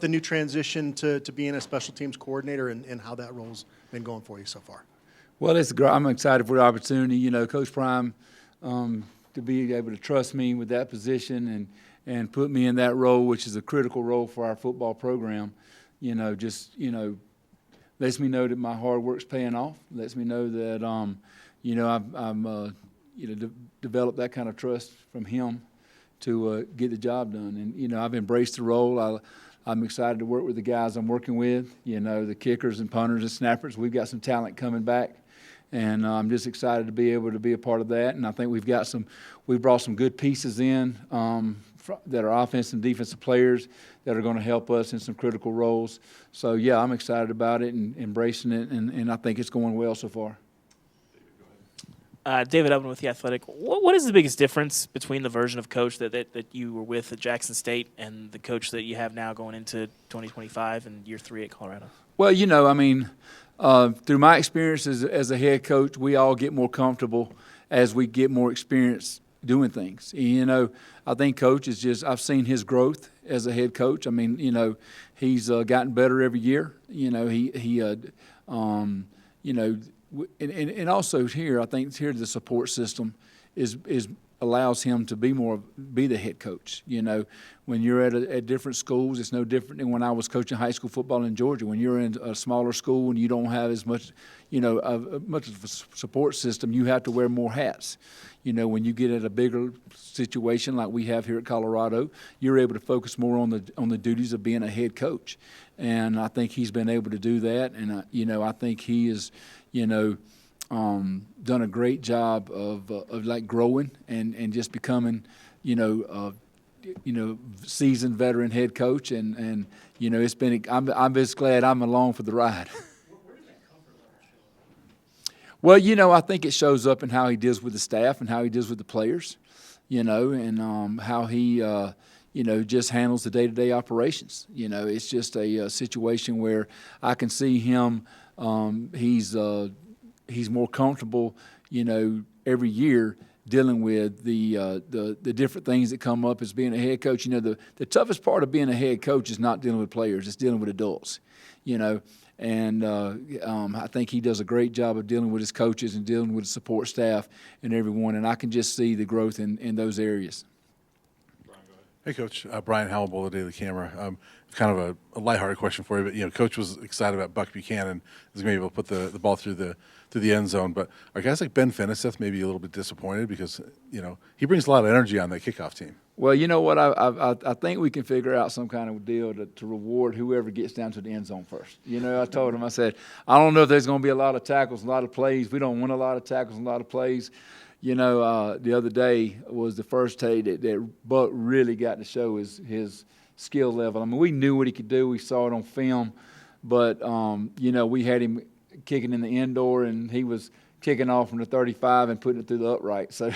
The new transition to being a special teams coordinator and how that role's been going for you so far. Well, I'm excited for the opportunity. Coach Prime, to be able to trust me with that position and put me in that role, which is a critical role for our football program. Lets me know that my hard work's paying off. Lets me know that I've developed that kind of trust from him to get the job done. And I've embraced the role. I'm excited to work with the guys I'm working with, the kickers and punters and snappers. We've got some talent coming back, and I'm just excited to be able to be a part of that. And I think we've brought some good pieces in that are offensive and defensive players that are going to help us in some critical roles. So, yeah, I'm excited about it and embracing it, and I think it's going well so far. David Upton with The Athletic. What is the biggest difference between the version of coach that you were with at Jackson State and the coach that you have now going into 2025 and year 3 at Colorado? Well, through my experience as a head coach, we all get more comfortable as we get more experience doing things. I think Coach is I've seen his growth as a head coach. He's gotten better every year. And also here, I think here the support system is allows him to be the head coach. When you're at different schools, it's no different than when I was coaching high school football in Georgia. When you're in a smaller school and you don't have as much, much of a support system, you have to wear more hats. When you get at a bigger situation like we have here at Colorado, you're able to focus more on the duties of being a head coach. And I think he's been able to do that. And I think he is, done a great job of growing and just becoming, seasoned veteran head coach. And it's been, I'm just glad I'm along for the ride. Where does that comfort level show? Well, I think it shows up in how he deals with the staff and how he deals with the players, and how he, just handles the day-to-day operations. It's just a situation where I can see him. He's more comfortable, every year dealing with the different things that come up as being a head coach. The toughest part of being a head coach is not dealing with players; it's dealing with adults. And I think he does a great job of dealing with his coaches and dealing with the support staff and everyone. And I can just see the growth in those areas. Hey, Coach. Brian Howell, the Daily Camera. Kind of a lighthearted question for you, but Coach was excited about Buck Buchanan is going to be able to put the ball through the end zone. But are guys like Ben Finiseth maybe a little bit disappointed because he brings a lot of energy on that kickoff team? Well, you know what? I think we can figure out some kind of deal to reward whoever gets down to the end zone first. I told him, I said, I don't know if there's going to be a lot of tackles, a lot of plays. We don't win a lot of tackles, a lot of plays. The other day was the first day that Buck really got to show his skill level. We knew what he could do. We saw it on film. But, we had him kicking in the indoor, and he was kicking off from the 35 and putting it through the upright. So,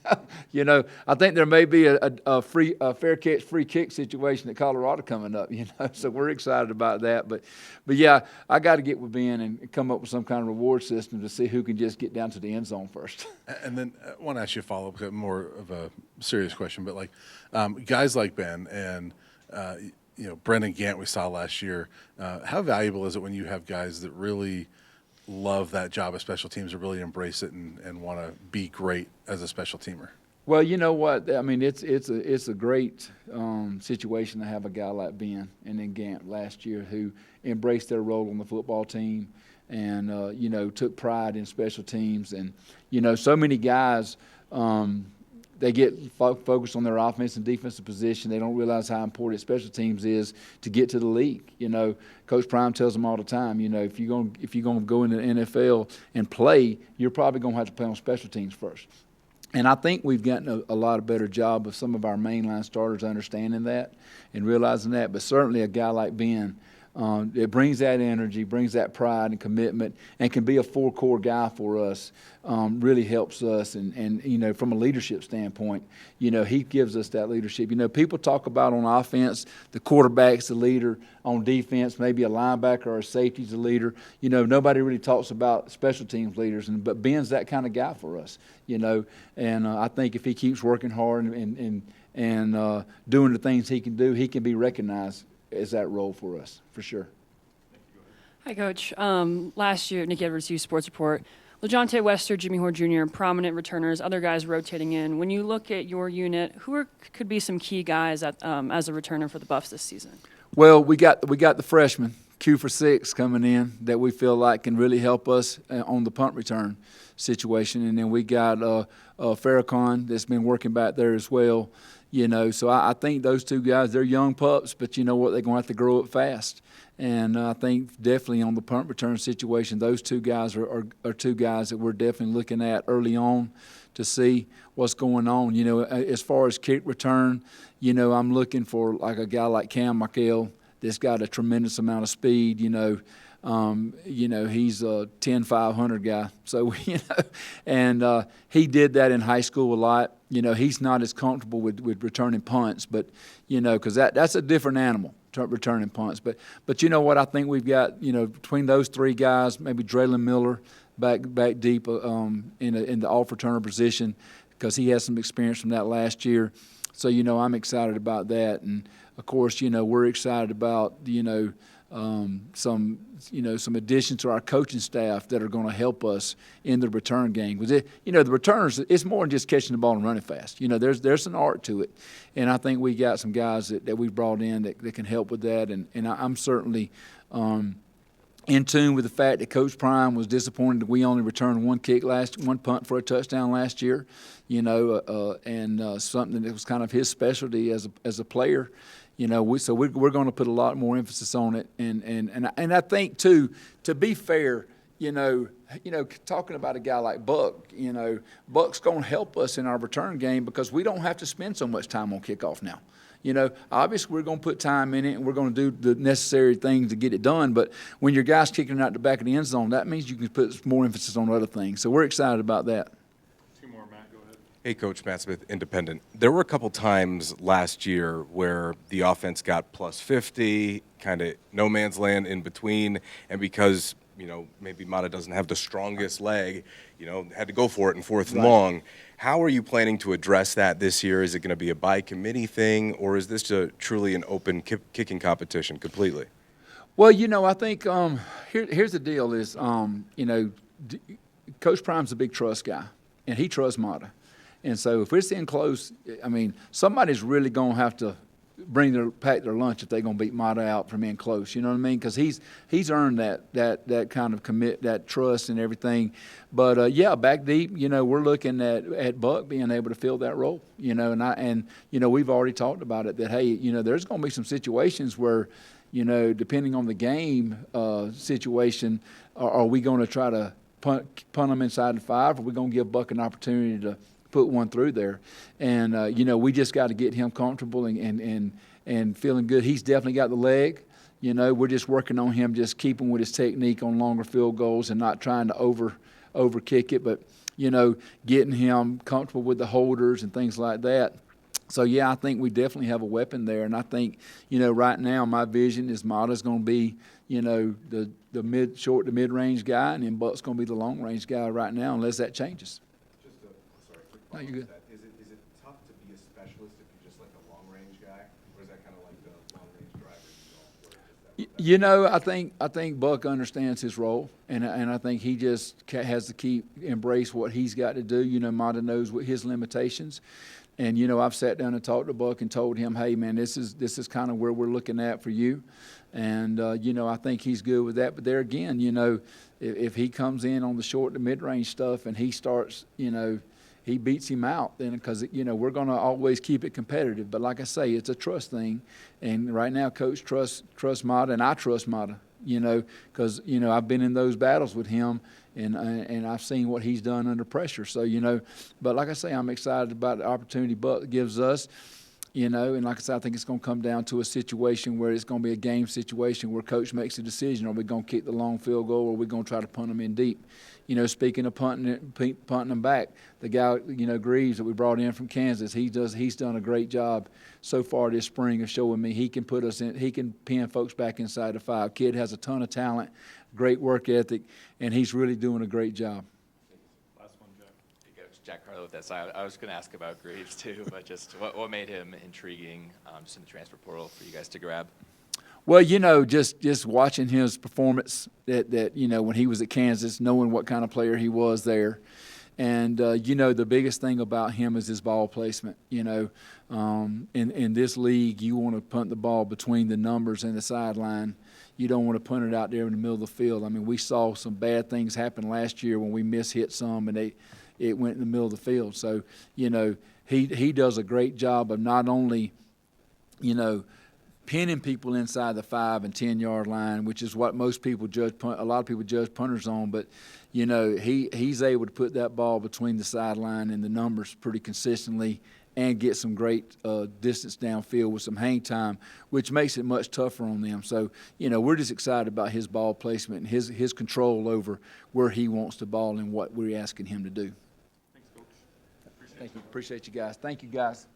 I think there may be a fair catch, free kick situation at Colorado coming up, So we're excited about that. But yeah, I got to get with Ben and come up with some kind of reward system to see who can just get down to the end zone first. And then I want to ask you a follow-up, more of a serious question. But, guys like Ben and Brendan Gant we saw last year, how valuable is it when you have guys that really love that job of special teams, or really embrace it and want to be great as a special teamer? Well, you know what? It's a great situation to have a guy like Ben and then Gant last year who embraced their role on the football team and took pride in special teams. And so many guys they get focused on their offense and defensive position. They don't realize how important special teams is to get to the league. Coach Prime tells them all the time, if you're going to go into the NFL and play, you're probably going to have to play on special teams first. And I think we've gotten a lot of better job of some of our mainline starters understanding that and realizing that. But certainly a guy like Ben, it brings that energy, brings that pride and commitment, and can be a four-core guy for us, really helps us. And from a leadership standpoint, he gives us that leadership. People talk about on offense, the quarterback's the leader. On defense, maybe a linebacker or a safety's the leader. Nobody really talks about special teams leaders, but Ben's that kind of guy for us, And I think if he keeps working hard and doing the things he can do, he can be recognized as that role for us, for sure. Hi, Coach. Last year, Nikki Edwards, Youth Sports Report. LeJontay Wester, Jimmy Hoare Jr., prominent returners, other guys rotating in. When you look at your unit, could be some key guys as a returner for the Buffs this season? Well, we got the freshman, Q for 6, coming in that we feel like can really help us on the punt return situation. And then we got Farrakhan that's been working back there as well. So I think those two guys, they're young pups, but you know what? They're going to have to grow up fast. And I think definitely on the punt return situation, those two guys are two guys that we're definitely looking at early on to see what's going on. As far as kick return, I'm looking for like a guy like Cam Michael that's got a tremendous amount of speed. He's a 10-500 guy. So, and he did that in high school a lot. He's not as comfortable with returning punts, but, because that's a different animal. Returning punts, but you know what? I think we've got between those three guys, maybe Draylon Miller back deep in the off returner position because he has some experience from that last year. So I'm excited about that, and of course we're excited about some additions to our coaching staff that are going to help us in the return game. Because the returners, it's more than just catching the ball and running fast. There's an art to it, and I think we got some guys that we've brought in that can help with that. And I'm certainly in tune with the fact that Coach Prime was disappointed that we only returned one punt for a touchdown last year. And something that was kind of his specialty as a player. So we're going to put a lot more emphasis on it, and I think too, to be fair, talking about a guy like Buck, Buck's going to help us in our return game because we don't have to spend so much time on kickoff now. Obviously we're going to put time in it and we're going to do the necessary things to get it done. But when your guy's kicking out the back of the end zone, that means you can put more emphasis on other things. So we're excited about that. Hey, Coach, Matt Smith, Independent. There were a couple times last year where the offense got plus 50, kind of no man's land in between, and because, maybe Mata doesn't have the strongest leg, had to go for it in fourth and long. How are you planning to address that this year? Is it going to be a by-committee thing, or is this truly an open kicking competition completely? Well, I think here's the deal is, Coach Prime's a big trust guy, and he trusts Mata. And so if we're seeing close, somebody's really going to have to pack their lunch if they're going to beat Mata out from being close. You know what I mean? Because he's earned that kind of that trust and everything. But back deep, we're looking at Buck being able to fill that role. And we've already talked about it that hey, there's going to be some situations where, depending on the game situation, are we going to try to punt them inside the 5, or are we going to give Buck an opportunity to put one through there? And we just got to get him comfortable and feeling good. He's definitely got the leg. We're just working on him just keeping with his technique on longer field goals and not trying to over kick it, but getting him comfortable with the holders and things like that. So I think we definitely have a weapon there, and I think right now my vision is Mata's going to be the short to mid range guy, and then Buck's going to be the long range guy right now, unless that changes. No, you're good. Is it tough to be a specialist if you're just like a long-range guy, or is that kind of like the long-range driver? I think Buck understands his role, and I think he just has to embrace what he's got to do. Mata knows what his limitations, and I've sat down and talked to Buck and told him, hey man, this is kind of where we're looking at for you, and I think he's good with that. But there again, if he comes in on the short to mid-range stuff and he starts, he beats him out, then because we're going to always keep it competitive. But like I say, it's a trust thing, and right now Coach trusts Mata, and I trust Mata. Because I've been in those battles with him, and I've seen what he's done under pressure. So but like I say, I'm excited about the opportunity Buck gives us. And like I said, I think it's going to come down to a situation where it's going to be a game situation where Coach makes a decision: are we going to kick the long field goal, or are we going to try to punt them in deep? Speaking of punting them back, the guy, Greaves that we brought in from Kansas, he's done a great job so far this spring of showing me he can pin folks back inside the 5. Kid has a ton of talent, great work ethic, and he's really doing a great job. Last one, Jack. Hey, Coach, Jack Carlo with that side. I was going to ask about Greaves too, but just what made him intriguing just in the transfer portal for you guys to grab? Well, you know, just watching his performance that you know, when he was at Kansas, knowing what kind of player he was there. And, you know, the biggest thing about him is his ball placement. You know, in this league, you want to punt the ball between the numbers and the sideline. You don't want to punt it out there in the middle of the field. I mean, we saw some bad things happen last year when we mishit some and it went in the middle of the field. So, you know, he does a great job of not only, you know, pinning people inside the 5 and 10 yard line, which is what most people a lot of people judge punters on. But, you know, he's able to put that ball between the sideline and the numbers pretty consistently and get some great distance downfield with some hang time, which makes it much tougher on them. So, you know, we're just excited about his ball placement and his control over where he wants the ball and what we're asking him to do. Thanks, Coach. Thank you. Appreciate you guys. Thank you, guys.